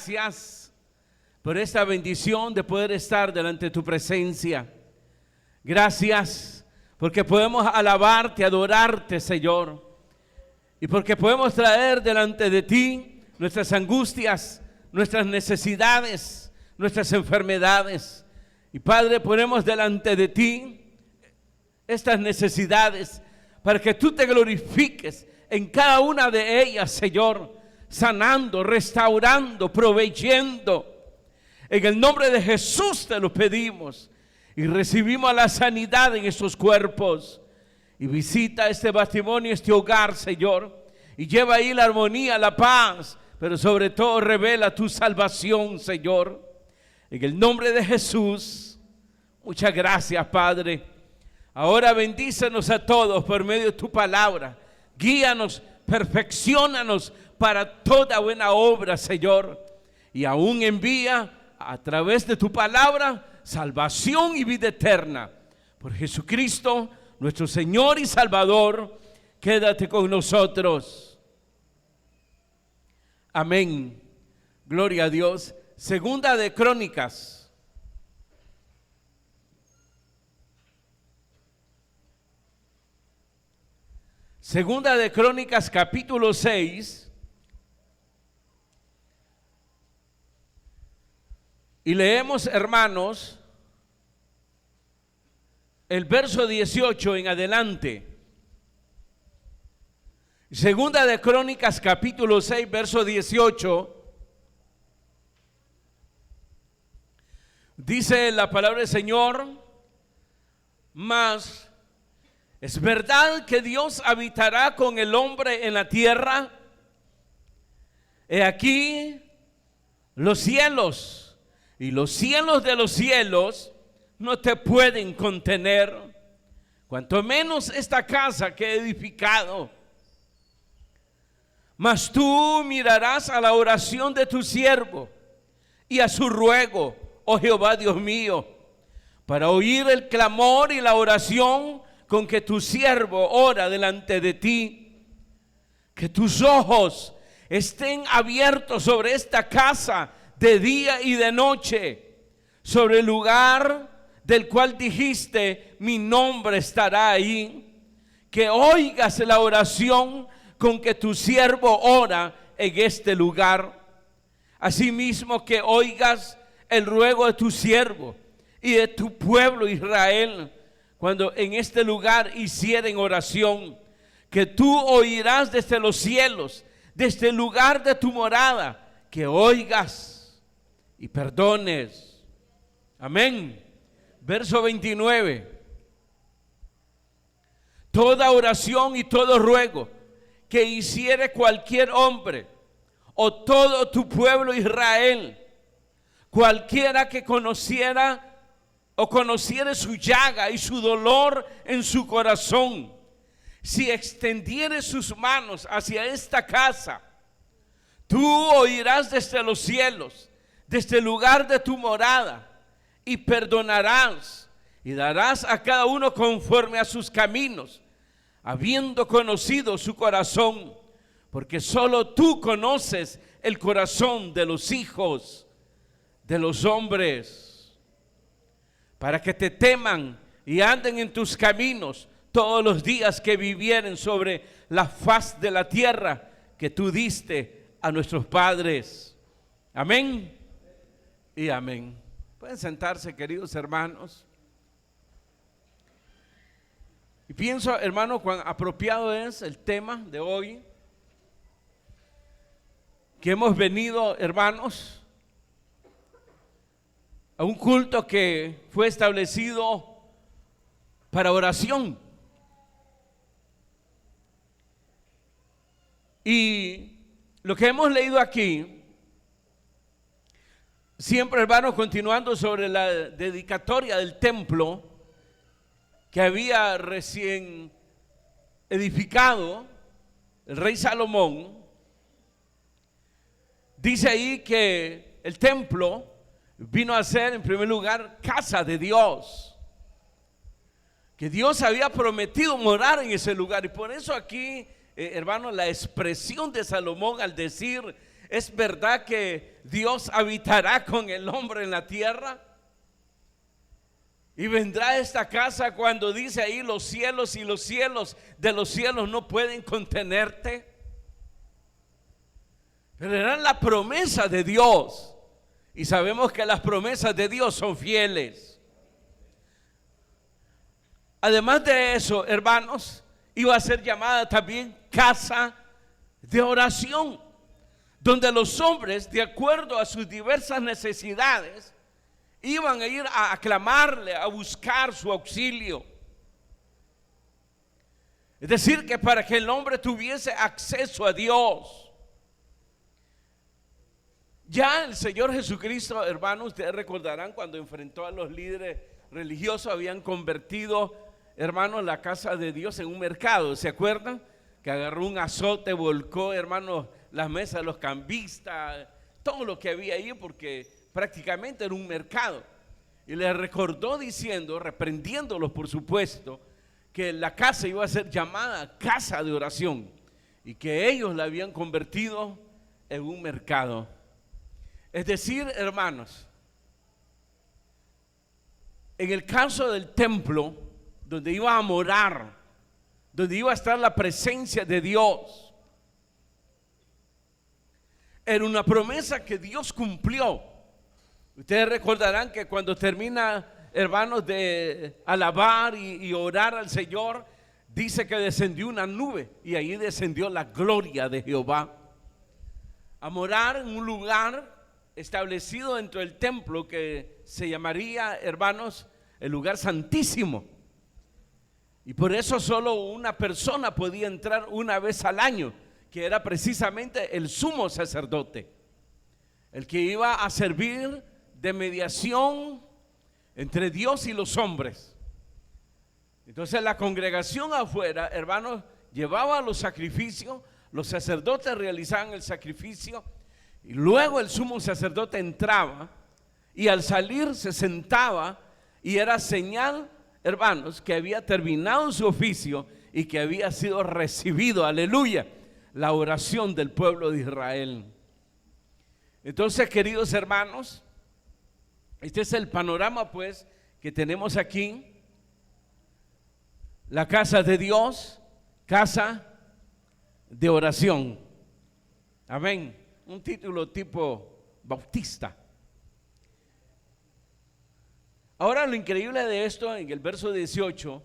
gracias por esta bendición de poder estar delante de tu presencia. Gracias porque podemos alabarte, adorarte, Señor. Y porque podemos traer delante de ti nuestras angustias, nuestras necesidades, nuestras enfermedades. Y Padre, ponemos delante de ti estas necesidades para que tú te glorifiques en cada una de ellas, Señor, sanando, restaurando, proveyendo. En el nombre de Jesús te lo pedimos y recibimos la sanidad en estos cuerpos. Y visita este matrimonio, este hogar, Señor, y lleva ahí la armonía, la paz, pero sobre todo revela tu salvación, Señor. En el nombre de Jesús, muchas gracias, Padre. Ahora bendícenos a todos por medio de tu palabra. Guíanos, perfecciónanos para toda buena obra, Señor. Y aún envía a través de tu palabra salvación y vida eterna. Por Jesucristo, nuestro Señor y Salvador, quédate con nosotros. Amén. Gloria a Dios. Segunda de Crónicas. Segunda de Crónicas, capítulo 6. Y leemos, hermanos, el verso 18 en adelante. Segunda de Crónicas, capítulo 6, verso 18. Dice la palabra del Señor: mas ¿es verdad que Dios habitará con el hombre en la tierra? He aquí los cielos y los cielos de los cielos no te pueden contener, cuanto menos esta casa que he edificado. Mas tú mirarás a la oración de tu siervo y a su ruego, oh Jehová Dios mío, para oír el clamor y la oración con que tu siervo ora delante de ti. Que tus ojos estén abiertos sobre esta casa de día y de noche, sobre el lugar del cual dijiste, mi nombre estará ahí. Que oigas la oración con que tu siervo ora en este lugar. Asimismo que oigas el ruego de tu siervo y de tu pueblo Israel, cuando en este lugar hicieren oración. Que tú oirás desde los cielos, desde el lugar de tu morada, que oigas y perdones. Amén. Verso 29. Toda oración y todo ruego que hiciere cualquier hombre o todo tu pueblo Israel, cualquiera que conociera o conociere su llaga y su dolor en su corazón, si extendiere sus manos hacia esta casa, tú oirás desde los cielos, desde el lugar de tu morada, y perdonarás y darás a cada uno conforme a sus caminos, habiendo conocido su corazón, porque solo tú conoces el corazón de los hijos de los hombres, para que te teman y anden en tus caminos todos los días que vivieren sobre la faz de la tierra que tú diste a nuestros padres. Amén y amén. Pueden sentarse, queridos hermanos. Y pienso, hermano, cuán apropiado es el tema de hoy, que hemos venido, hermanos, a un culto que fue establecido para oración. Y lo que hemos leído aquí, siempre, hermanos, continuando sobre la dedicatoria del templo que había recién edificado el rey Salomón, dice ahí que el templo vino a ser, en primer lugar, casa de Dios, que Dios había prometido morar en ese lugar. Y por eso aquí, hermano, la expresión de Salomón al decir ¿Es verdad que Dios habitará con el hombre en la tierra? Y vendrá esta casa cuando dice ahí los cielos y los cielos de los cielos no pueden contenerte. Pero era la promesa de Dios. Y sabemos que las promesas de Dios son fieles. Además de eso, hermanos, iba a ser llamada también casa de oración, donde los hombres, de acuerdo a sus diversas necesidades, iban a ir a aclamarle, a buscar su auxilio. Es decir, que para que el hombre tuviese acceso a Dios. Ya el Señor Jesucristo, hermanos, ustedes recordarán cuando enfrentó a los líderes religiosos, habían convertido, hermanos, la casa de Dios en un mercado. ¿Se acuerdan? Que agarró un azote, volcó, hermanos, las mesas de los cambistas, todo lo que había ahí, porque prácticamente era un mercado. Y les recordó diciendo, reprendiéndolos por supuesto, que la casa iba a ser llamada casa de oración y que ellos la habían convertido en un mercado. Es decir, hermanos, en el caso del templo, donde iba a morar, donde iba a estar la presencia de Dios, era una promesa que Dios cumplió. Ustedes recordarán que cuando termina, hermanos, de alabar y orar al Señor, dice que descendió una nube y ahí descendió la gloria de Jehová a morar en un lugar establecido dentro del templo que se llamaría, hermanos, el lugar santísimo. Y por eso solo una persona podía entrar una vez al año, que era precisamente el sumo sacerdote, el que iba a servir de mediación entre Dios y los hombres. Entonces la congregación afuera, hermanos, llevaba los sacrificios, los sacerdotes realizaban el sacrificio y luego el sumo sacerdote entraba y al salir se sentaba y era señal, hermanos, que había terminado su oficio y que había sido recibido, aleluya, la oración del pueblo de Israel. Entonces, queridos hermanos, este es el panorama pues que tenemos aquí. La casa de Dios, casa de oración. Amén. Un título tipo bautista. Ahora lo increíble de esto en el verso 18,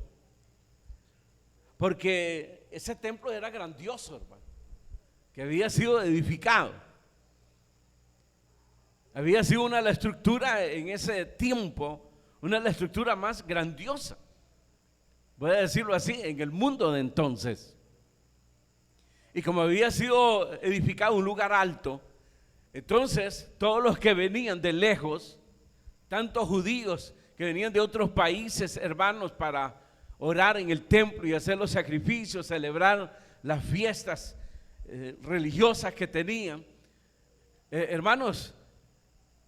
porque ese templo era grandioso, hermano, que había sido edificado. Había sido una de las estructuras en ese tiempo, una de las estructuras más grandiosas, voy a decirlo así, en el mundo de entonces. Y como había sido edificado un lugar alto, entonces todos los que venían de lejos, tantos judíos que venían de otros países, hermanos, para orar en el templo y hacer los sacrificios, celebrar las fiestas religiosas que tenían, hermanos,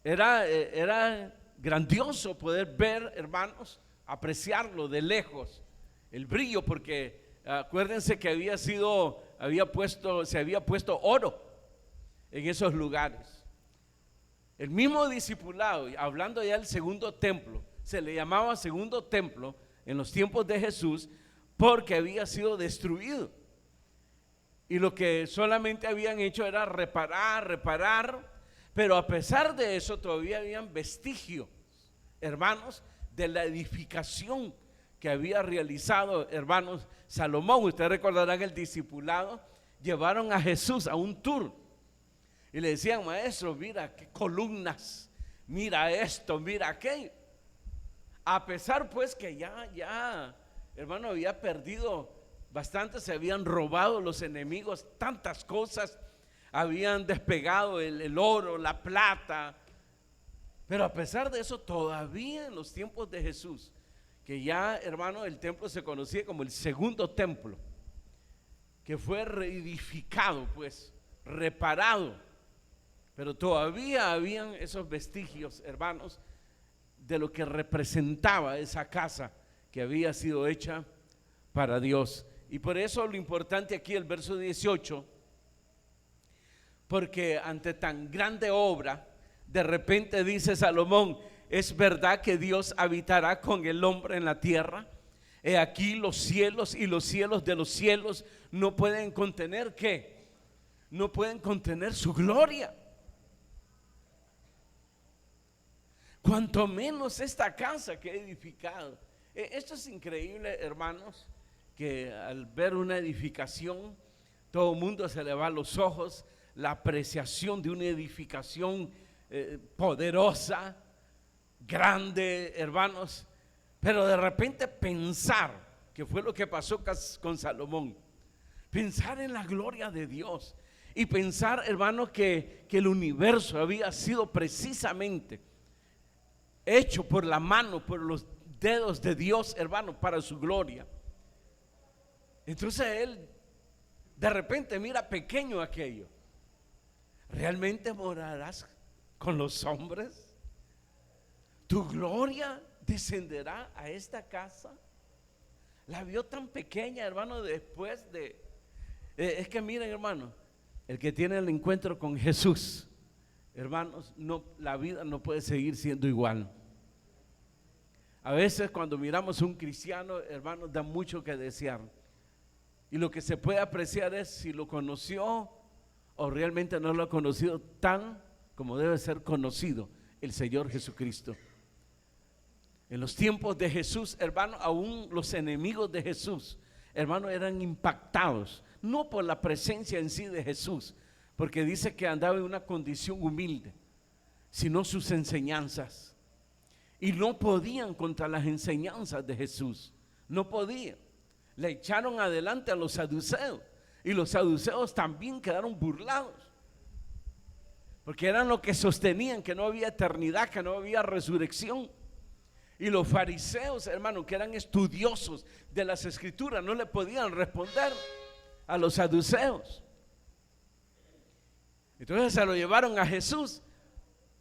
era grandioso poder ver, hermanos, apreciarlo de lejos, el brillo, porque acuérdense que se había puesto oro en esos lugares. El mismo discipulado, hablando ya del segundo templo, se le llamaba segundo templo en los tiempos de Jesús porque había sido destruido. Y lo que solamente habían hecho era reparar, pero a pesar de eso todavía habían vestigios, hermanos, de la edificación que había realizado, hermanos, Salomón. Ustedes recordarán que el discipulado llevaron a Jesús a un tour y le decían: maestro, mira qué columnas, mira esto, mira aquello. A pesar pues que ya, hermano, había perdido bastante, se habían robado los enemigos tantas cosas, habían despegado el oro, la plata, pero a pesar de eso todavía en los tiempos de Jesús, que ya, hermano, el templo se conocía como el segundo templo, que fue reedificado, pues, reparado, pero todavía habían esos vestigios, hermanos, de lo que representaba esa casa que había sido hecha para Dios. Y por eso lo importante aquí, el verso 18, porque ante tan grande obra, de repente dice Salomón: ¿es verdad que Dios habitará con el hombre en la tierra? He aquí los cielos y los cielos de los cielos no pueden contener, ¿qué? No pueden contener su gloria. Cuanto menos esta casa que he edificado. Esto es increíble, hermanos, que al ver una edificación, todo el mundo se le va a los ojos, la apreciación de una edificación poderosa, grande, hermanos. Pero de repente pensar, que fue lo que pasó con Salomón, pensar en la gloria de Dios y pensar, hermanos, que el universo había sido precisamente hecho por la mano, por los dedos de Dios, hermano, para su gloria. Entonces él de repente mira pequeño aquello. ¿Realmente morarás con los hombres? ¿Tu gloria descenderá a esta casa? La vio tan pequeña, hermano, después de... es que miren, hermano, el que tiene el encuentro con Jesús, hermanos, no, la vida no puede seguir siendo igual. A veces cuando miramos a un cristiano, hermanos, da mucho que desear. Y lo que se puede apreciar es si lo conoció o realmente no lo ha conocido tan como debe ser conocido el Señor Jesucristo. En los tiempos de Jesús, hermano, aún los enemigos de Jesús, hermano, eran impactados, no por la presencia en sí de Jesús, porque dice que andaba en una condición humilde, sino sus enseñanzas. Y no podían contra las enseñanzas de Jesús, no podían. Le echaron adelante a los saduceos, y los saduceos también quedaron burlados, porque eran los que sostenían que no había eternidad, que no había resurrección. Y los fariseos, hermano, que eran estudiosos de las escrituras, no le podían responder a los saduceos. Entonces se lo llevaron a Jesús,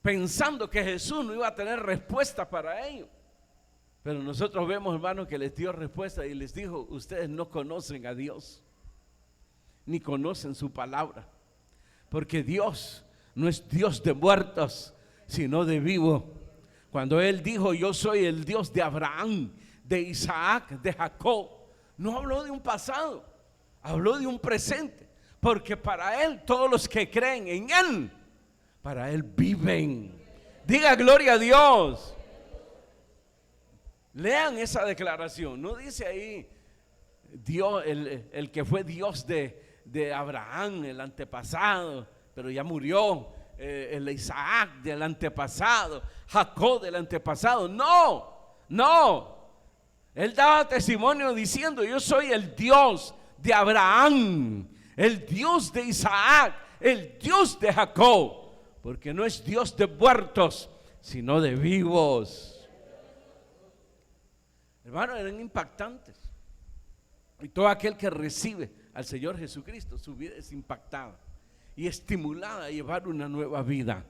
pensando que Jesús no iba a tener respuesta para ellos. Pero nosotros vemos, hermano, que les dio respuesta y les dijo: ustedes no conocen a Dios, ni conocen su palabra, porque Dios no es Dios de muertos, sino de vivos. Cuando Él dijo: yo soy el Dios de Abraham, de Isaac, de Jacob, no habló de un pasado, habló de un presente, porque para Él todos los que creen en Él, para Él viven. Diga gloria a Dios. Lean esa declaración, no dice ahí Dios, el que fue Dios de Abraham, el antepasado, pero ya murió, el Isaac del antepasado, Jacob del antepasado. No, él daba testimonio diciendo: yo soy el Dios de Abraham, el Dios de Isaac, el Dios de Jacob, porque no es Dios de muertos, sino de vivos. Hermanos, eran impactantes. Y todo aquel que recibe al Señor Jesucristo, su vida es impactada y estimulada a llevar una nueva vida.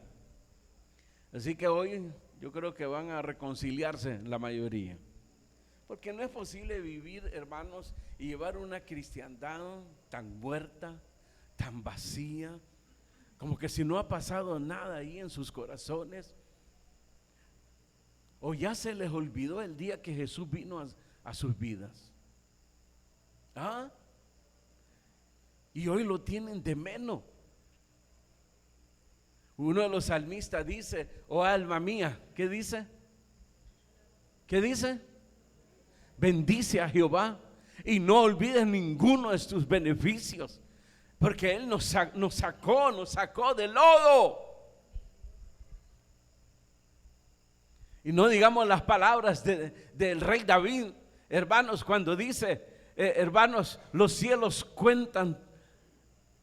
Así que hoy yo creo que van a reconciliarse la mayoría, porque no es posible vivir, hermanos, y llevar una cristiandad tan muerta, tan vacía, como que si no ha pasado nada ahí en sus corazones, o ya se les olvidó el día que Jesús vino a sus vidas. Y hoy lo tienen de menos. Uno de los salmistas dice: oh alma mía, ¿qué dice? ¿Qué dice? Bendice a Jehová y no olvides ninguno de sus beneficios, porque Él nos sacó del lodo. Y no digamos las palabras del rey David, hermanos, cuando dice: hermanos, los cielos cuentan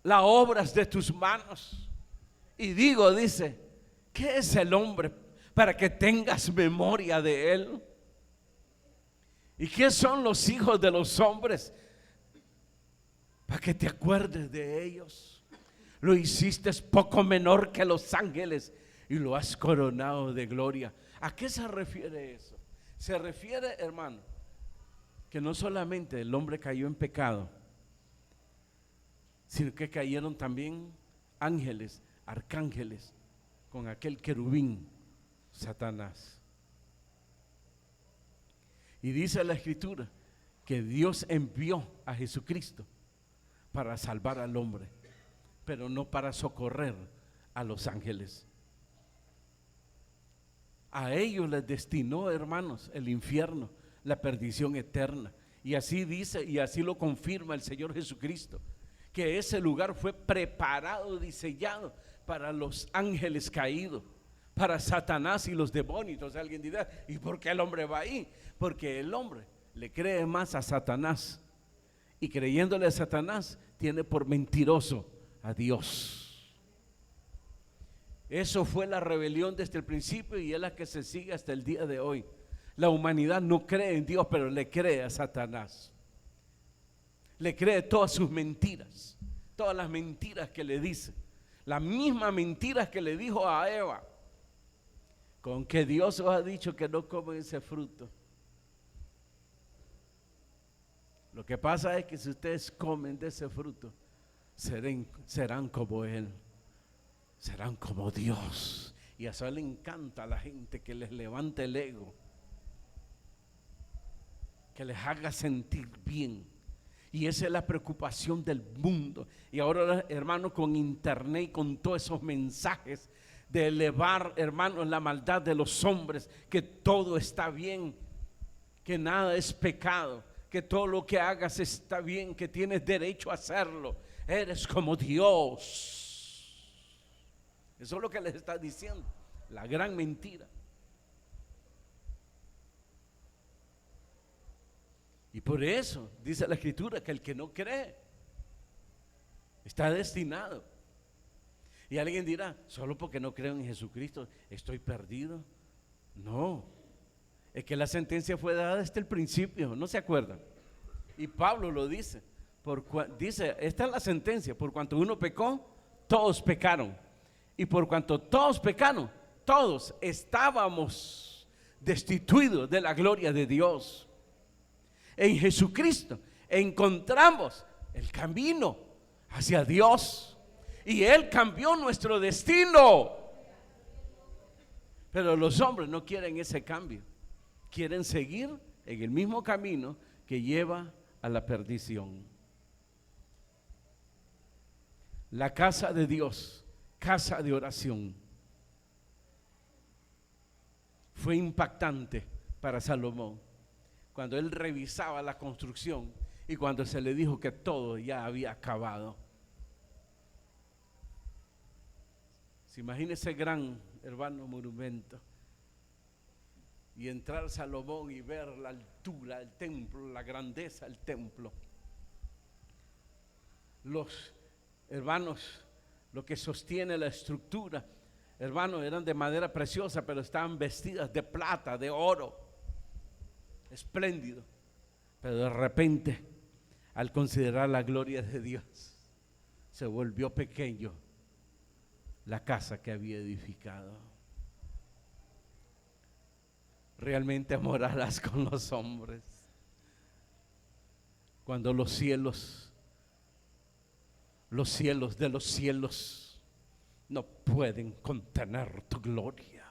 las obras de tus manos. Y dice: ¿qué es el hombre para que tengas memoria de él? ¿Y qué son los hijos de los hombres para que te acuerdes de ellos? Lo hiciste poco menor que los ángeles y lo has coronado de gloria. ¿A qué se refiere eso? Se refiere, hermano, que no solamente el hombre cayó en pecado, sino que cayeron también ángeles, arcángeles, con aquel querubín, Satanás. Y dice la Escritura que Dios envió a Jesucristo para salvar al hombre, pero no para socorrer a los ángeles. A ellos les destinó, hermanos, el infierno, la perdición eterna. Y así dice, y así lo confirma el Señor Jesucristo, que ese lugar fue preparado, diseñado para los ángeles caídos, para Satanás y los demonios. Entonces alguien dirá, ¿y por qué el hombre va ahí? Porque el hombre le cree más a Satanás, y creyéndole a Satanás tiene por mentiroso a Dios. Eso fue la rebelión desde el principio y es la que se sigue hasta el día de hoy. La humanidad no cree en Dios, pero le cree a Satanás. Le cree todas sus mentiras, todas las mentiras que le dice, las mismas mentiras que le dijo a Eva, con que Dios os ha dicho que no comen ese fruto. Lo que pasa es que si ustedes comen de ese fruto, serán como Él, serán como Dios. Y a eso le encanta a la gente que les levante el ego, que les haga sentir bien. Y esa es la preocupación del mundo. Y ahora, hermano, con internet y con todos esos mensajes de elevar, hermano, la maldad de los hombres, que todo está bien, que nada es pecado, que todo lo que hagas está bien, que tienes derecho a hacerlo, eres como Dios. Eso es lo que les está diciendo, la gran mentira. Y por eso dice la Escritura que el que no cree está destinado. Y alguien dirá, solo porque no creo en Jesucristo estoy perdido. No, es que la sentencia fue dada desde el principio, ¿no se acuerdan? Y Pablo lo dice, dice, esta es la sentencia: por cuanto uno pecó, todos pecaron. Y por cuanto todos pecaron, todos estábamos destituidos de la gloria de Dios. En Jesucristo encontramos el camino hacia Dios y Él cambió nuestro destino. Pero los hombres no quieren ese cambio, quieren seguir en el mismo camino que lleva a la perdición. La casa de Dios, casa de oración, fue impactante para Salomón cuando él revisaba la construcción y cuando se le dijo que todo ya había acabado. Se imagina ese gran, hermano, monumento, y entrar Salomón y ver la altura del templo, la grandeza del templo. Los hermanos, lo que sostiene la estructura, hermanos, eran de madera preciosa, pero estaban vestidas de plata, de oro, espléndido. Pero de repente, al considerar la gloria de Dios, se volvió pequeño la casa que había edificado. Realmente morarás con los hombres cuando los cielos de los cielos no pueden contener tu gloria.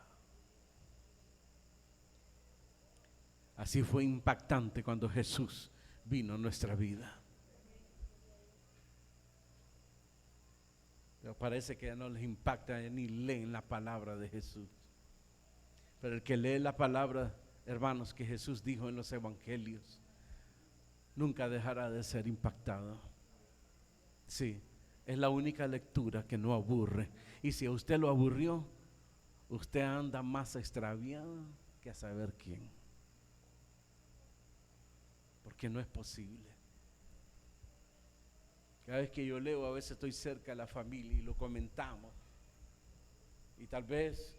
Así fue impactante cuando Jesús vino a nuestra vida. Pero parece que ya no les impacta ni leen la palabra de Jesús. Pero el que lee la palabra, hermanos, que Jesús dijo en los evangelios, nunca dejará de ser impactado. Sí, es la única lectura que no aburre. Y si a usted lo aburrió, usted anda más extraviado que a saber quién. Porque no es posible. Cada vez que yo leo, a veces estoy cerca de la familia y lo comentamos. Y tal vez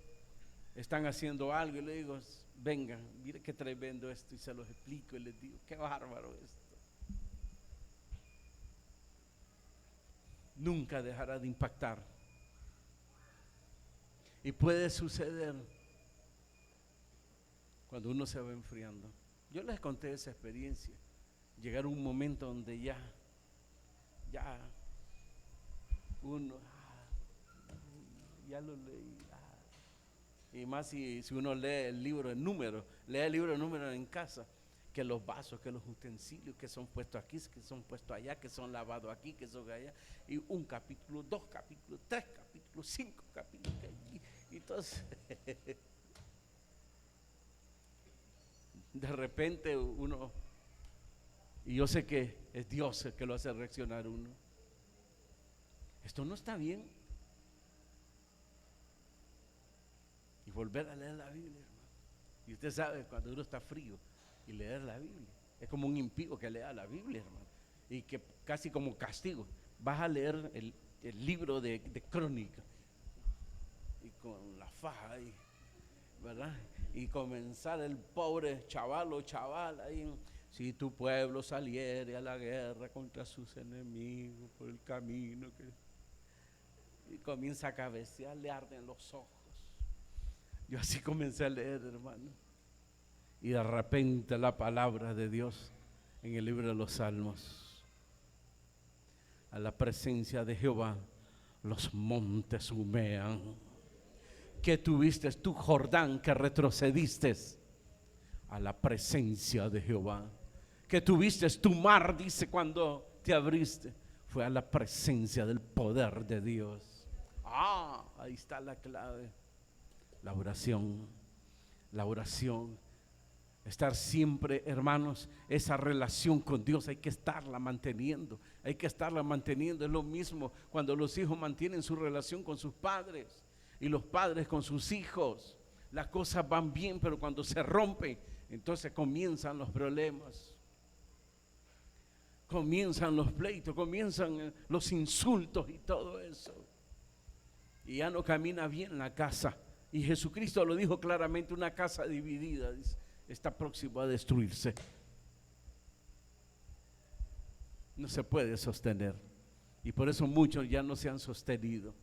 están haciendo algo y le digo, vengan, mire qué tremendo esto, y se los explico y les digo, qué bárbaro esto. Nunca dejará de impactar. Y puede suceder cuando uno se va enfriando. Yo les conté esa experiencia. Llegar a un momento donde ya uno ya lo leí. Y más si uno lee el libro de números, lee el libro de números en casa, que los vasos, que los utensilios, que son puestos aquí, que son puestos allá, que son lavados aquí, que son allá, y un capítulo, 2 capítulos, 3 capítulos, 5 capítulos, y entonces de repente uno, y yo sé que es Dios el que lo hace reaccionar uno, esto no está bien, y volver a leer la Biblia, hermano. Y usted sabe, cuando uno está frío y leer la Biblia, es como un impío que lea la Biblia, hermano, y que casi como castigo, vas a leer el libro de Crónica, y con la faja ahí, ¿verdad? Y comenzar el pobre chaval o chaval ahí, si tu pueblo saliere a la guerra contra sus enemigos por el camino y comienza a cabecear, le arden los ojos. Yo así comencé a leer, hermano, y de repente la palabra de Dios en el libro de los Salmos: a la presencia de Jehová los montes humean. Que tuviste tu Jordán, que retrocediste a la presencia de Jehová. Que tuviste tu mar, dice, cuando te abriste, fue a la presencia del poder de Dios. Ahí está la clave. La oración, estar siempre, hermanos, esa relación con Dios hay que estarla manteniendo, es lo mismo cuando los hijos mantienen su relación con sus padres y los padres con sus hijos, las cosas van bien, pero cuando se rompen, entonces comienzan los problemas, comienzan los pleitos, comienzan los insultos y todo eso, y ya no camina bien la casa. Y Jesucristo lo dijo claramente: una casa dividida está próxima a destruirse. No se puede sostener. Y por eso muchos ya no se han sostenido.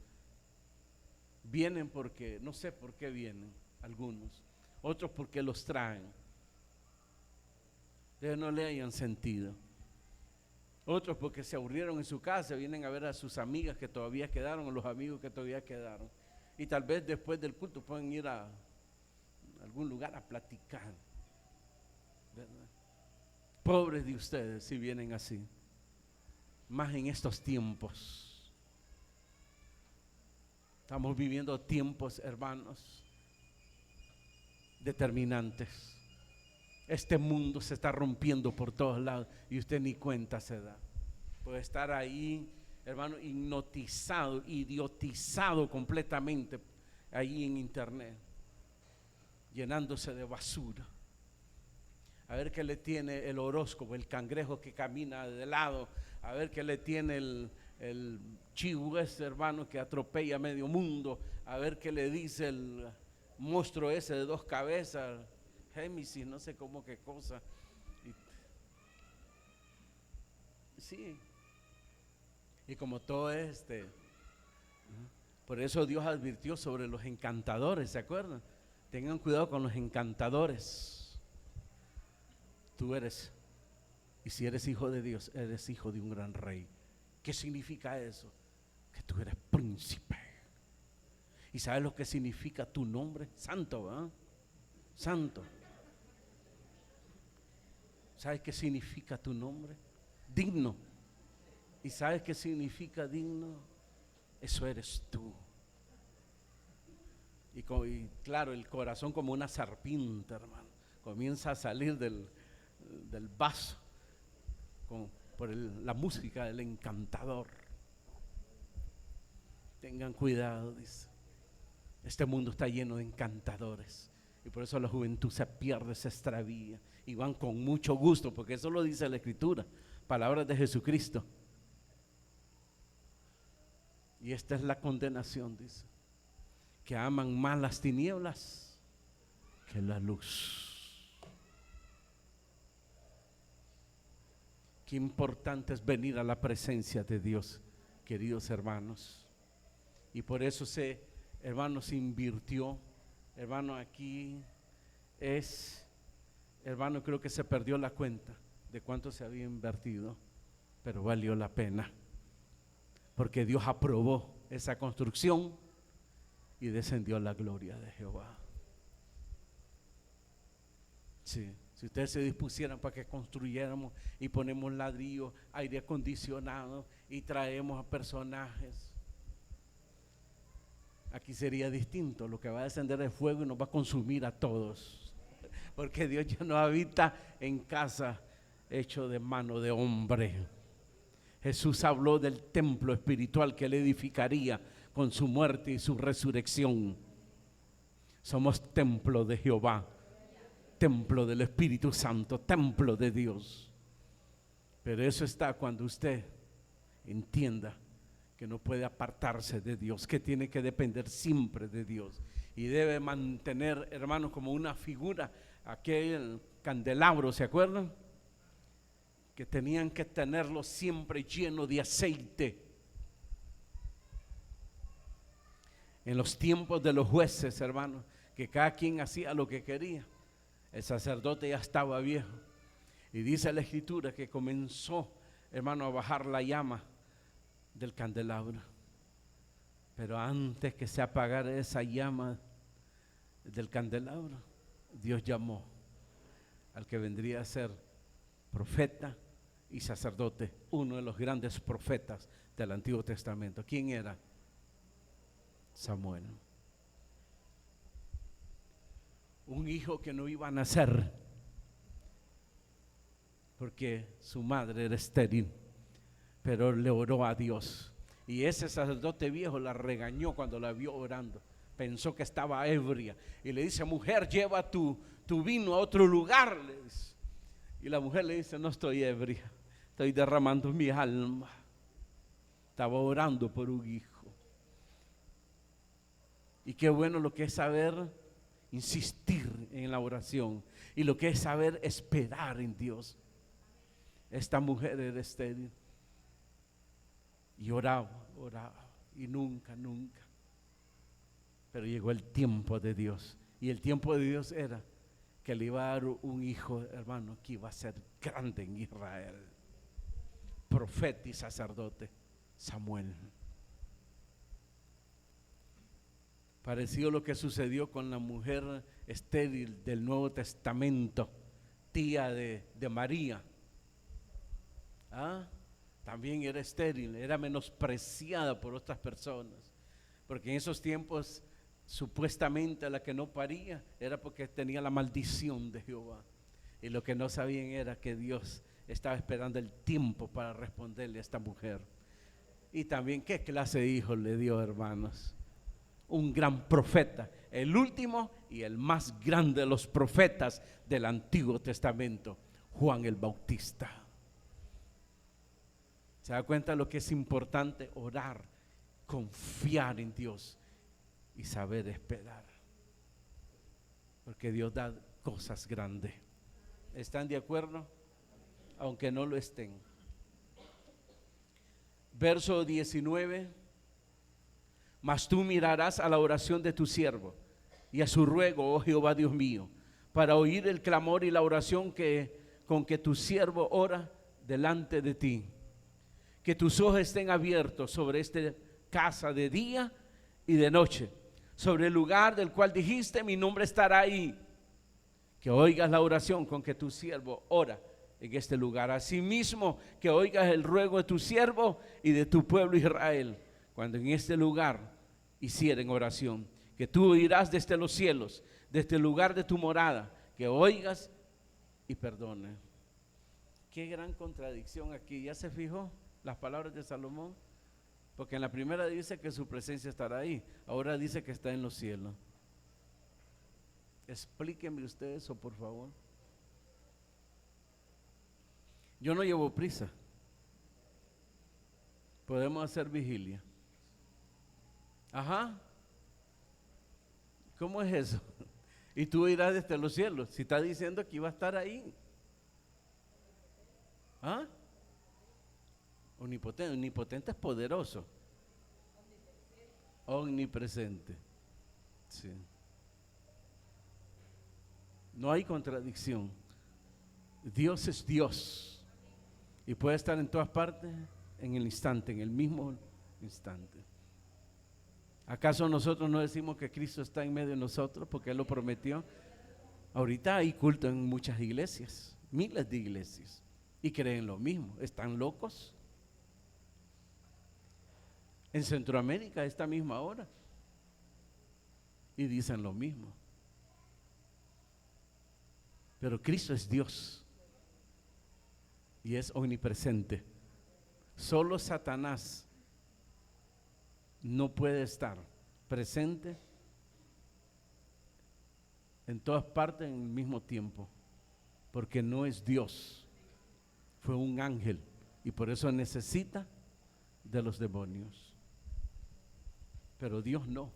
Vienen porque, no sé por qué vienen algunos. Otros porque los traen. Ustedes no le hayan sentido. Otros porque se aburrieron en su casa, vienen a ver a sus amigas que todavía quedaron, o los amigos que todavía quedaron. Y tal vez después del culto pueden ir a algún lugar a platicar, ¿verdad? Pobres de ustedes si vienen así, más en estos tiempos. Estamos viviendo tiempos, hermanos, determinantes. Este mundo se está rompiendo por todos lados y usted ni cuenta se da. Puede estar ahí, hermano, hipnotizado, idiotizado completamente ahí en internet, llenándose de basura. A ver qué le tiene el horóscopo, el cangrejo que camina de lado, a ver qué le tiene el chivo ese, hermano, que atropella medio mundo, a ver qué le dice el monstruo ese de 2 cabezas, Géminis, no sé cómo qué cosa. Sí. Y como todo por eso Dios advirtió sobre los encantadores, ¿se acuerdan? Tengan cuidado con los encantadores. Tú eres, y si eres hijo de Dios, eres hijo de un gran rey. ¿Qué significa eso? Que tú eres príncipe. ¿Y sabes lo que significa tu nombre? Santo, ¿verdad? Santo. ¿Sabes qué significa tu nombre? Digno. ¿Y sabes qué significa digno? Eso eres tú. Y claro, el corazón como una serpiente, hermano, comienza a salir del vaso por la música del encantador. Tengan cuidado, dice. Este mundo está lleno de encantadores y por eso la juventud se pierde, se extravía y van con mucho gusto, porque eso lo dice la Escritura, palabras de Jesucristo. Y esta es la condenación, dice, que aman más las tinieblas que la luz. Qué importante es venir a la presencia de Dios, queridos hermanos. Y por eso hermano, se invirtió. Hermano, aquí hermano, creo que se perdió la cuenta de cuánto se había invertido, pero valió la pena. Porque Dios aprobó esa construcción y descendió la gloria de Jehová. Sí, si ustedes se dispusieran para que construyéramos y ponemos ladrillo, aire acondicionado y traemos a personajes, aquí sería distinto. Lo que va a descender es fuego y nos va a consumir a todos, porque Dios ya no habita en casa hecho de mano de hombre. Jesús habló del templo espiritual que él edificaría con su muerte y su resurrección. Somos templo de Jehová, templo del Espíritu Santo, templo de Dios. Pero eso está cuando usted entienda que no puede apartarse de Dios, que tiene que depender siempre de Dios y debe mantener, hermanos, como una figura aquel candelabro, ¿se acuerdan? Que tenían que tenerlo siempre lleno de aceite. En los tiempos de los jueces, hermanos, que cada quien hacía lo que quería, el sacerdote ya estaba viejo y dice la escritura que comenzó, hermano, a bajar la llama del candelabro. Pero antes que se apagara esa llama del candelabro, Dios llamó al que vendría a ser profeta y sacerdote, uno de los grandes profetas del Antiguo Testamento. ¿Quién era? Samuel. Un hijo que no iba a nacer porque su madre era estéril, pero le oró a Dios. Y ese sacerdote viejo la regañó cuando la vio orando. Pensó que estaba ebria y le dice: mujer, lleva tu vino a otro lugar, le dice. Y la mujer le dice: no estoy ebria, estoy derramando mi alma. Estaba orando por un hijo. Y qué bueno lo que es saber insistir en la oración y lo que es saber esperar en Dios. Esta mujer era estéril y oraba y nunca. Pero llegó el tiempo de Dios, y el tiempo de Dios era que le iba a dar un hijo, hermano, que iba a ser grande en Israel, profeta y sacerdote, Samuel. Parecido a lo que sucedió con la mujer estéril del Nuevo Testamento, tía de María. También era estéril, era menospreciada por otras personas, porque en esos tiempos supuestamente la que no paría era porque tenía la maldición de Jehová, y lo que no sabían era que Dios estaba esperando el tiempo para responderle a esta mujer. Y también qué clase de hijo le dio, hermanos. Un gran profeta, el último y el más grande de los profetas del Antiguo Testamento, Juan el Bautista. ¿Se da cuenta lo que es importante? Orar, confiar en Dios y saber esperar, porque Dios da cosas grandes. ¿Están de acuerdo? Aunque no lo estén. Verso 19: mas tú mirarás a la oración de tu siervo y a su ruego, oh Jehová Dios mío, para oír el clamor y la oración con que tu siervo ora delante de ti. Que tus ojos estén abiertos sobre esta casa de día y de noche, sobre el lugar del cual dijiste: mi nombre estará ahí. Que oigas la oración con que tu siervo ora en este lugar. Asimismo, que oigas el ruego de tu siervo y de tu pueblo Israel, cuando en este lugar hicieren oración. Que tú oirás desde los cielos, desde el lugar de tu morada, que oigas y perdones. Qué gran contradicción aquí. ¿Ya se fijó las palabras de Salomón? Porque en la primera dice que su presencia estará ahí, ahora dice que está en los cielos. Explíquenme usted eso, por favor. Yo no llevo prisa. Podemos hacer vigilia. ¿Cómo es eso? Y tú irás desde los cielos, si está diciendo que iba a estar ahí. Omnipotente es poderoso. Omnipresente. Sí. No hay contradicción. Dios es Dios y puede estar en todas partes en el instante, en el mismo instante. ¿Acaso nosotros no decimos que Cristo está en medio de nosotros porque Él lo prometió? Ahorita hay culto en muchas iglesias, miles de iglesias, y creen lo mismo. ¿Están locos? En Centroamérica a esta misma hora y dicen lo mismo. Pero Cristo es Dios y es omnipresente. Solo Satanás no puede estar presente en todas partes en el mismo tiempo, porque no es Dios, fue un ángel y por eso necesita de los demonios. Pero Dios no.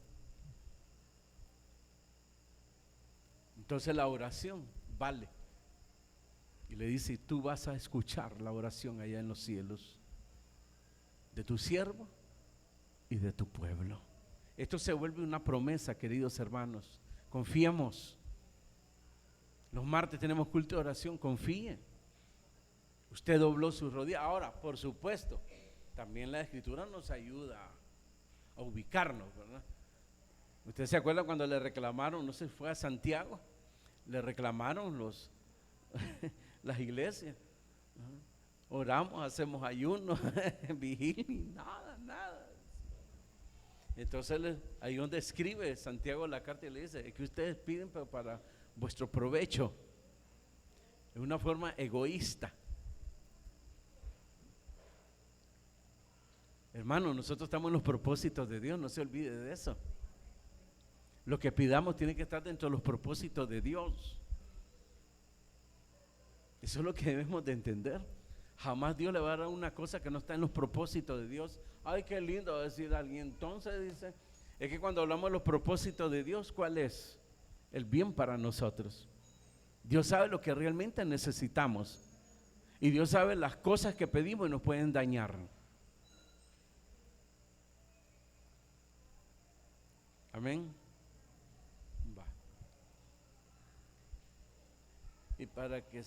Entonces la oración vale. Y le dice, tú vas a escuchar la oración allá en los cielos de tu siervo y de tu pueblo. Esto se vuelve una promesa, queridos hermanos. Confiemos. Los martes tenemos culto de oración, confíen. Usted dobló sus rodillas. Ahora, por supuesto, también la Escritura nos ayuda a ubicarnos, ¿verdad? Usted se acuerda cuando le reclamaron, no sé, fue a Santiago, le reclamaron las iglesias. Oramos, hacemos ayunos, vigilia, nada. Entonces ahí donde escribe Santiago la carta y le dice, es que ustedes piden pero para vuestro provecho, de una forma egoísta. Hermano, nosotros estamos en los propósitos de Dios, no se olvide de eso. Lo que pidamos tiene que estar dentro de los propósitos de Dios. Eso es lo que debemos de entender. Jamás Dios le va a dar una cosa que no está en los propósitos de Dios. Ay, qué lindo, va a decir alguien. Entonces dice, es que cuando hablamos de los propósitos de Dios, ¿cuál es? El bien para nosotros. Dios sabe lo que realmente necesitamos. Y Dios sabe las cosas que pedimos y nos pueden dañar. Amén. Va. Y para que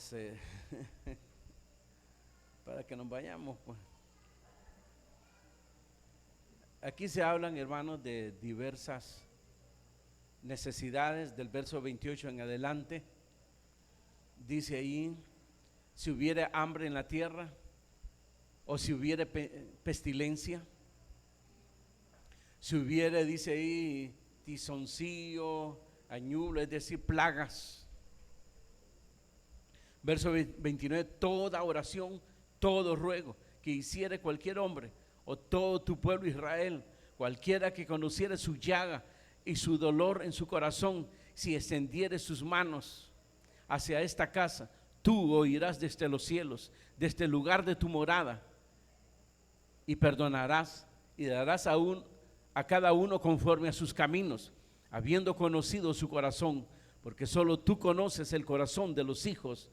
para que nos vayamos, pues. Aquí se hablan, hermanos, de diversas necesidades. Del verso 28 en adelante dice ahí, si hubiere hambre en la tierra o si hubiere pestilencia, si hubiere, dice ahí, tizoncillo, añulo, es decir, plagas. Verso 29, toda oración, todo ruego que hiciere cualquier hombre o todo tu pueblo Israel, cualquiera que conociere su llaga y su dolor en su corazón, si extendiere sus manos hacia esta casa, tú oirás desde los cielos, desde el lugar de tu morada, y perdonarás y darás a cada uno conforme a sus caminos, habiendo conocido su corazón, porque solo tú conoces el corazón de los hijos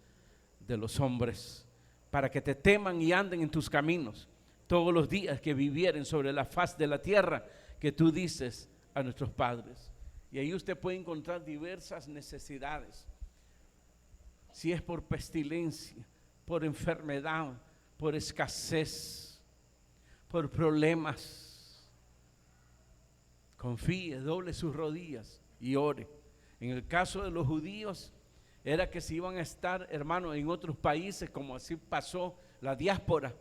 de los hombres, para que te teman y anden en tus caminos todos los días que vivieren sobre la faz de la tierra que tú dices a nuestros padres. Y ahí usted puede encontrar diversas necesidades, si es por pestilencia, por enfermedad, por escasez, por problemas. Confíe, doble sus rodillas y ore. En el caso de los judíos era que se iban a estar, hermanos, en otros países, como así pasó la diáspora.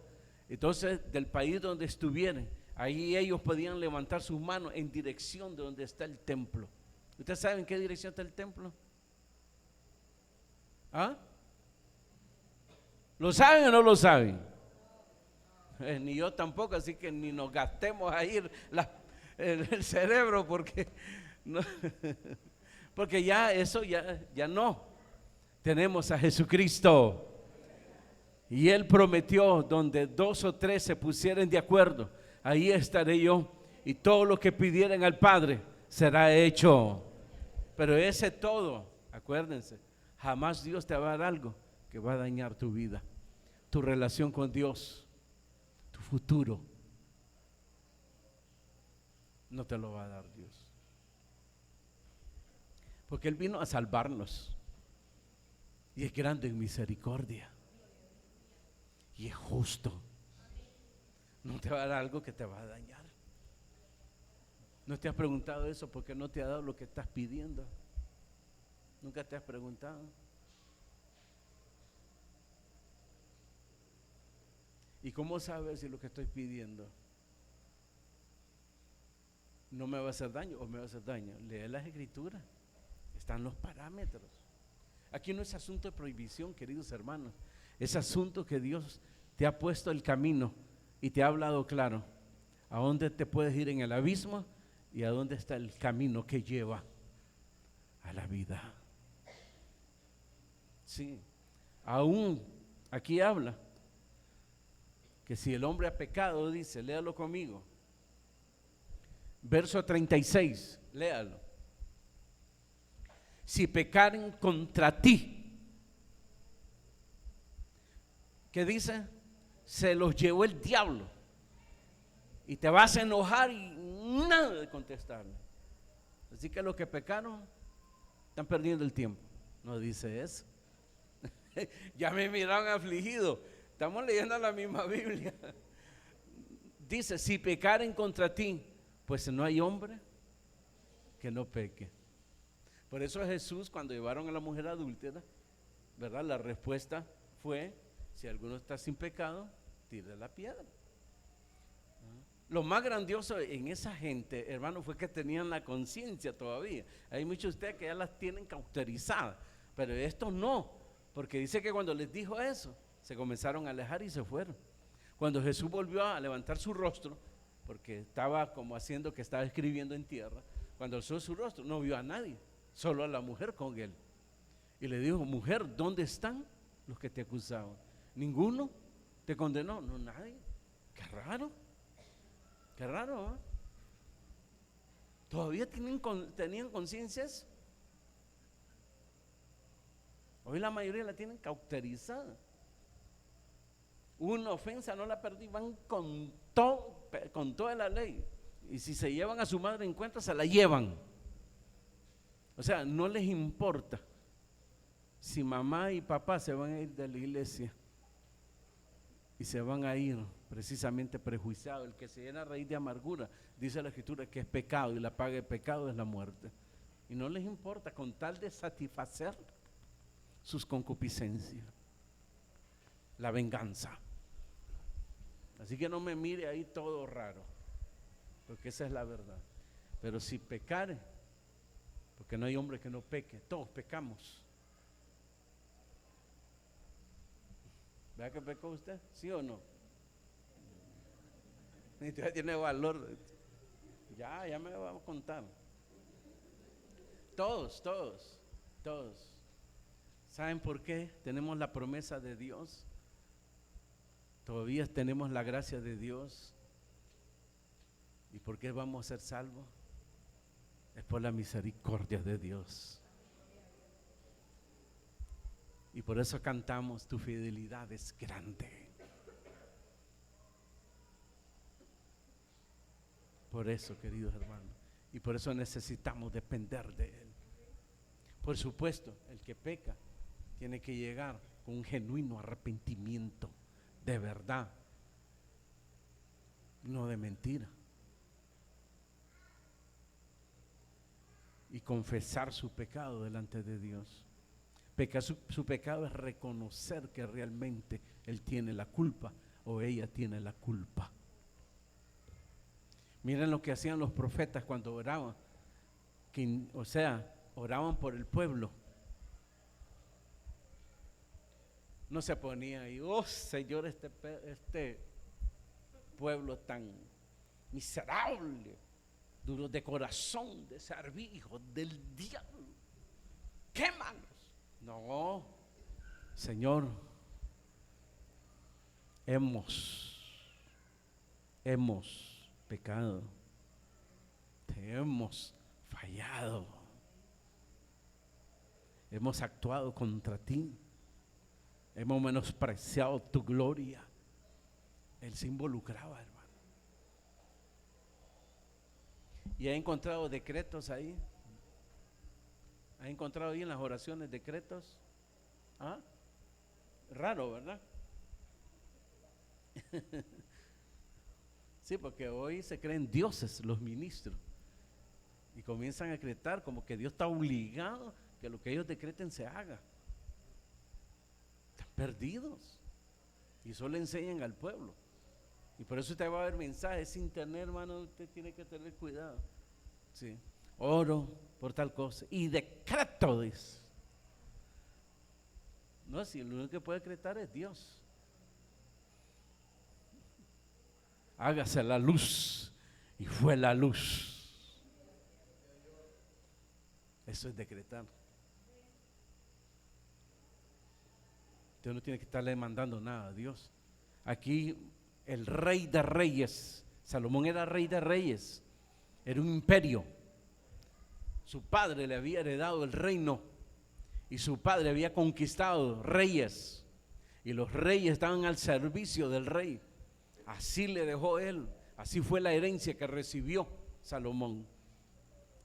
Entonces, del país donde estuvieran, ahí ellos podían levantar sus manos en dirección de donde está el templo. ¿Ustedes saben en qué dirección está el templo? ¿Ah? ¿Lo saben o no lo saben? Ni yo tampoco, así que ni nos gastemos ahí el cerebro porque no, porque ya eso ya no. Tenemos a Jesucristo y Él prometió, donde 2 o 3 se pusieren de acuerdo, ahí estaré yo, y todo lo que pidieran al Padre será hecho. Pero ese todo, acuérdense, jamás Dios te va a dar algo que va a dañar tu vida, tu relación con Dios, tu futuro. No te lo va a dar Dios, porque Él vino a salvarnos y es grande en misericordia y es justo. No te va a dar algo que te va a dañar. ¿No te has preguntado eso? ¿Por qué no te ha dado lo que estás pidiendo? ¿Nunca te has preguntado? ¿Y cómo sabes si lo que estoy pidiendo no me va a hacer daño o me va a hacer daño? Lee las escrituras, están los parámetros. Aquí no es asunto de prohibición, queridos hermanos, es asunto que Dios te ha puesto el camino y te ha hablado claro a dónde te puedes ir en el abismo y a dónde está el camino que lleva a la vida. Sí, aún aquí habla que si el hombre ha pecado, dice, léalo conmigo, verso 36, léalo. Si pecaren contra ti, ¿qué dice? Se los llevó el diablo. Y te vas a enojar y nada de contestarle. Así que los que pecaron están perdiendo el tiempo. No dice eso. Ya me miraron afligido. Estamos leyendo la misma Biblia. Dice, si pecaren contra ti, pues no hay hombre que no peque. Por eso Jesús, cuando llevaron a la mujer adúltera, ¿verdad? La respuesta fue, si alguno está sin pecado, tire la piedra. Lo más grandioso en esa gente, hermano, fue que tenían la conciencia todavía. Hay muchos de ustedes que ya las tienen cauterizadas, pero estos no, porque dice que cuando les dijo eso, se comenzaron a alejar y se fueron. Cuando Jesús volvió a levantar su rostro, porque estaba como haciendo que estaba escribiendo en tierra, cuando alzó su rostro no vio a nadie, solo a la mujer con él. Y le dijo, mujer, ¿dónde están los que te acusaban? ¿Ninguno te condenó? No, nadie. Qué raro. Qué raro, ¿eh? ¿Todavía tenían conciencias? Hoy la mayoría la tienen cauterizada. Una ofensa no la perdí, van con toda la ley. Y si se llevan a su madre en cuenta, se la llevan. O sea, no les importa si mamá y papá se van a ir de la iglesia y se van a ir precisamente prejuiciados. El que se llena a raíz de amargura, dice la escritura, que es pecado, y la paga de pecado es la muerte. Y no les importa, con tal de satisfacer sus concupiscencias, la venganza. Así que no me mire ahí todo raro, porque esa es la verdad. Pero si pecare, porque no hay hombre que no peque, todos pecamos. ¿Vea que pecó usted? ¿Sí o no? Usted tiene valor. Ya me va a contar. Todos. ¿Saben por qué tenemos la promesa de Dios? Todavía tenemos la gracia de Dios. ¿Y por qué vamos a ser salvos? Es por la misericordia de Dios. Y por eso cantamos, tu fidelidad es grande. Por eso, queridos hermanos, y por eso necesitamos depender de Él. Por supuesto, el que peca tiene que llegar con un genuino arrepentimiento, de verdad, no de mentira. Y confesar su pecado delante de Dios. Su pecado es reconocer que realmente él tiene la culpa o ella tiene la culpa. Miren lo que hacían los profetas cuando oraban, oraban por el pueblo. No se ponía ahí, oh Señor, este pueblo tan miserable, duros de corazón, de servir, hijos del diablo, quémalos. No, Señor, hemos pecado, te hemos fallado, hemos actuado contra ti, hemos menospreciado tu gloria. Él se involucraba, hermano. Y ha encontrado decretos ahí. ¿Ha encontrado ahí en las oraciones decretos? ¿Ah? Raro, ¿verdad? Sí, porque hoy se creen dioses los ministros. Y comienzan a decretar como que Dios está obligado que lo que ellos decreten se haga. Están perdidos. Y eso le enseñan al pueblo. Y por eso usted va a ver mensajes internet, hermano, usted tiene que tener cuidado. Sí. Oro por tal cosa. Y decreto, dice. No, si lo único que puede decretar es Dios. Hágase la luz. Y fue la luz. Eso es decretar. Usted no tiene que estarle mandando nada a Dios. Aquí el rey de reyes, Salomón era rey de reyes, era un imperio. Su padre le había heredado el reino y su padre había conquistado reyes y los reyes estaban al servicio del rey. Así le dejó él, así fue la herencia que recibió Salomón.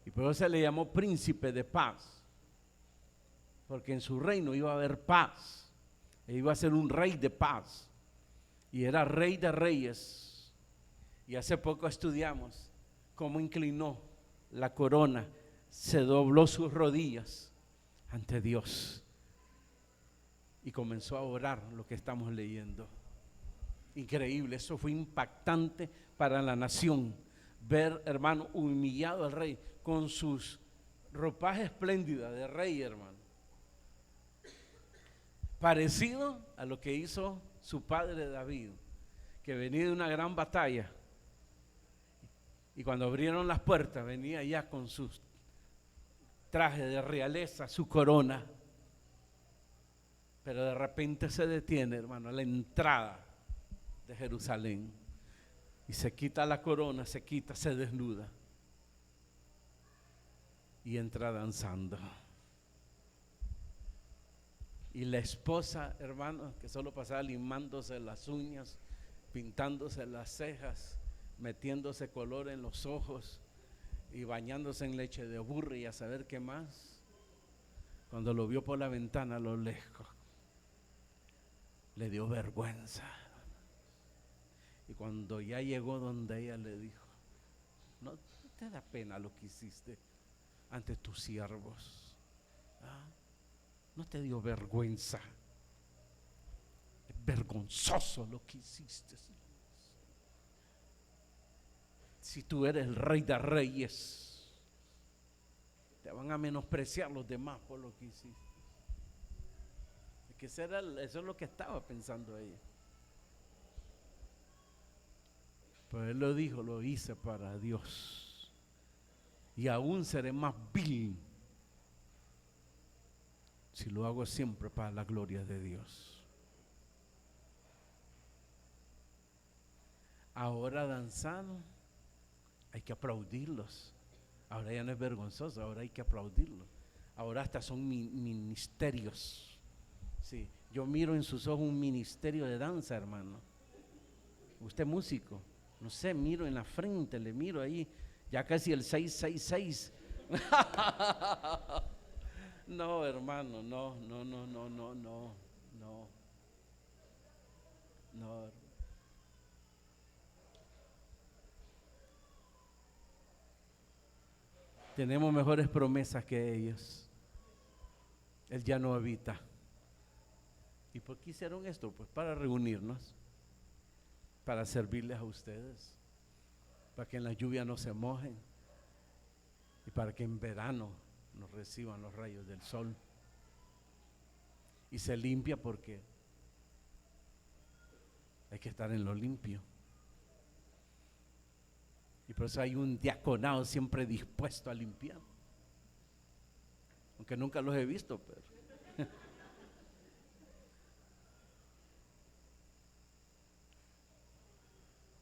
Y por eso se le llamó príncipe de paz, porque en su reino iba a haber paz, e iba a ser un rey de paz, y era rey de reyes. Y hace poco estudiamos cómo inclinó la corona, se dobló sus rodillas ante Dios y comenzó a orar lo que estamos leyendo. Increíble, eso fue impactante para la nación. Ver, hermano, humillado al rey con sus ropajes espléndidas de rey, hermano. Parecido a lo que hizo su padre David, que venía de una gran batalla. Y cuando abrieron las puertas, venía ya con sus trajes de realeza, su corona. Pero de repente se detiene, hermano, a la entrada de Jerusalén. Y se quita la corona, se desnuda y entra danzando. Y la esposa, hermano, que solo pasaba limándose las uñas, pintándose las cejas, metiéndose color en los ojos y bañándose en leche de burro y a saber qué más, cuando lo vio por la ventana a lo lejos, le dio vergüenza. Y cuando ya llegó donde ella le dijo: ¿no te da pena lo que hiciste ante tus siervos? ¿Ah? ¿No te dio vergüenza? Es vergonzoso lo que hiciste. Si tú eres el rey de reyes, te van a menospreciar los demás por lo que hiciste. Es que eso es lo que estaba pensando ella. Pero él lo dijo: lo hice para Dios, y aún seré más vil si lo hago siempre para la gloria de Dios. Ahora danzaron, hay que aplaudirlos. Ahora ya no es vergonzoso, ahora hay que aplaudirlos. Ahora hasta son ministerios. Sí, yo miro en sus ojos un ministerio de danza, hermano. Usted músico, no sé, miro en la frente, le miro ahí, ya casi el 666. No, hermano, no. Tenemos mejores promesas que ellos. Él ya no habita. ¿Y por qué hicieron esto? Pues para reunirnos, para servirles a ustedes, para que en la lluvia no se mojen y para que en verano nos reciban los rayos del sol. Y se limpia porque hay que estar en lo limpio. Y por eso hay un diaconado siempre dispuesto a limpiar, aunque nunca los he visto,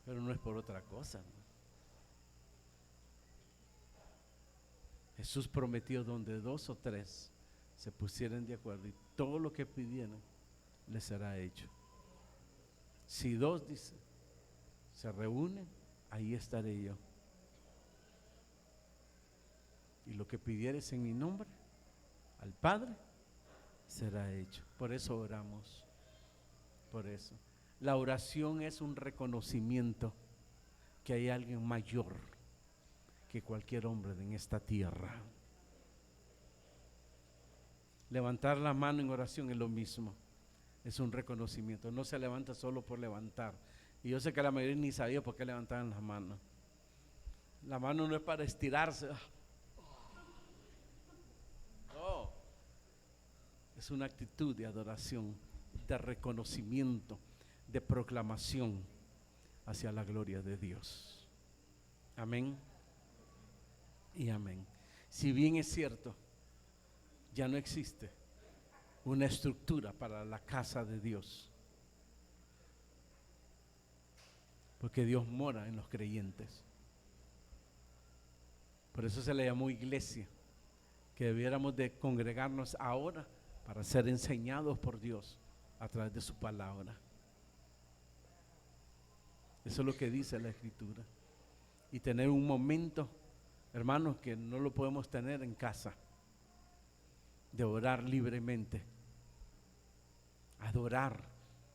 pero no es por otra cosa, ¿no? Jesús prometió: donde 2 o 3 se pusieran de acuerdo y todo lo que pidieran les será hecho. Si 2, dice, se reúnen, ahí estaré yo. Y lo que pidieres en mi nombre al Padre será hecho. Por eso oramos. Por eso la oración es un reconocimiento que hay alguien mayor que cualquier hombre en esta tierra. Levantar la mano en oración es lo mismo, es un reconocimiento. No se levanta solo por levantar. Y yo sé que la mayoría ni sabía por qué levantaban las manos. La mano no es para estirarse. No, es una actitud de adoración, de reconocimiento, de proclamación hacia la gloria de Dios. Amén y amén. Si bien es cierto, ya no existe una estructura para la casa de Dios, porque Dios mora en los creyentes. Por eso se le llamó iglesia, que debiéramos de congregarnos ahora para ser enseñados por Dios a través de su palabra. Eso es lo que dice la Escritura. Y tener un momento, hermanos, que no lo podemos tener en casa, de orar libremente, adorar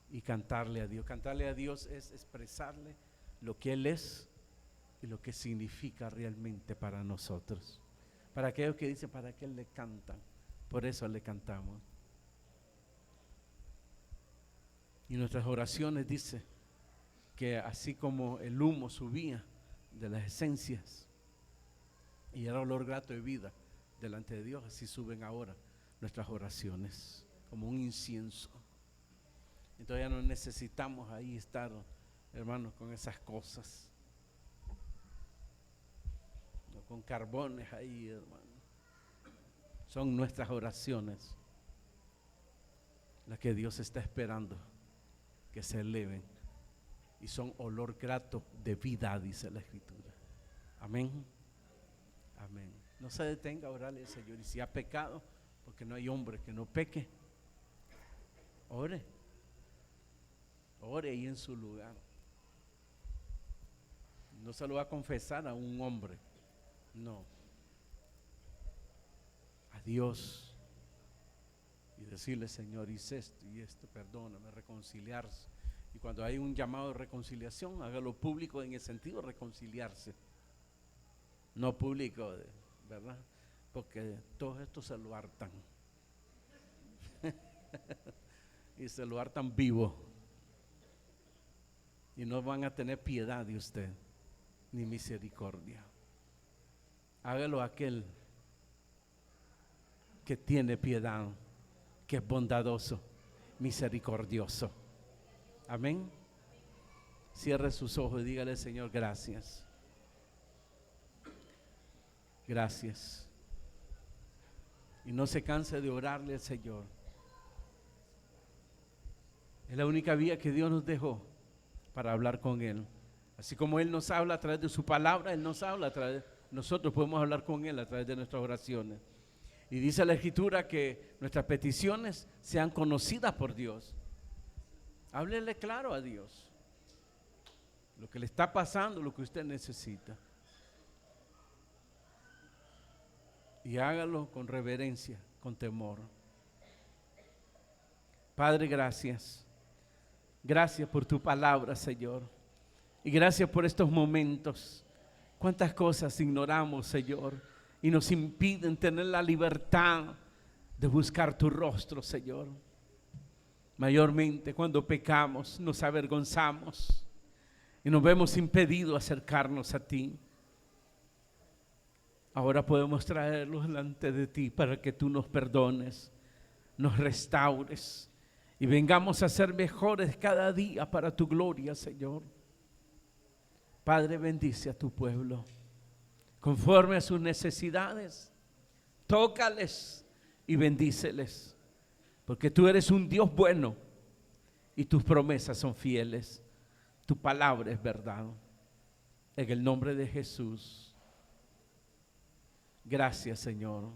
y cantarle a Dios. Cantarle a Dios es expresarle lo que Él es y lo que significa realmente para nosotros. Para aquellos que dicen, ¿para qué le cantan? Por eso le cantamos. Y nuestras oraciones dice que así como el humo subía de las esencias y era olor grato de vida delante de Dios, así suben ahora nuestras oraciones como un incienso. Entonces ya no necesitamos ahí estar, hermanos, con esas cosas, no con carbones ahí, hermano. Son nuestras oraciones las que Dios está esperando que se eleven, y son olor grato de vida, dice la Escritura. Amén. Amén. No se detenga a orarle al Señor, y si ha pecado, porque no hay hombre que no peque, ore ahí en su lugar. No se lo va a confesar a un hombre, no, a Dios, y decirle: Señor, hice esto y esto, perdóname, reconciliarse. Y cuando hay un llamado de reconciliación, hágalo público en el sentido de reconciliarse, no público, ¿verdad? Porque todos estos se lo hartan y se lo hartan vivo, y no van a tener piedad de usted ni misericordia. Hágalo aquel que tiene piedad, que es bondadoso, misericordioso. Amén. Cierre sus ojos y dígale: Señor, gracias. Gracias. Y no se canse de orarle al Señor. Es la única vía que Dios nos dejó para hablar con Él. Así como Él nos habla a través de su palabra, Él nos habla a través de nosotros, podemos hablar con Él a través de nuestras oraciones. Y dice la Escritura que nuestras peticiones sean conocidas por Dios. Háblele claro a Dios lo que le está pasando, lo que usted necesita, y hágalo con reverencia, con temor. Padre, gracias. Gracias por tu palabra, Señor, y gracias por estos momentos. Cuántas cosas ignoramos, Señor, y nos impiden tener la libertad de buscar tu rostro, Señor. Mayormente cuando pecamos nos avergonzamos y nos vemos impedidos acercarnos a ti. Ahora podemos traerlos delante de ti para que tú nos perdones, nos restaures y vengamos a ser mejores cada día para tu gloria, Señor. Padre, bendice a tu pueblo conforme a sus necesidades. Tócales y bendíceles, porque tú eres un Dios bueno y tus promesas son fieles. Tu palabra es verdad. En el nombre de Jesús. Gracias, Señor.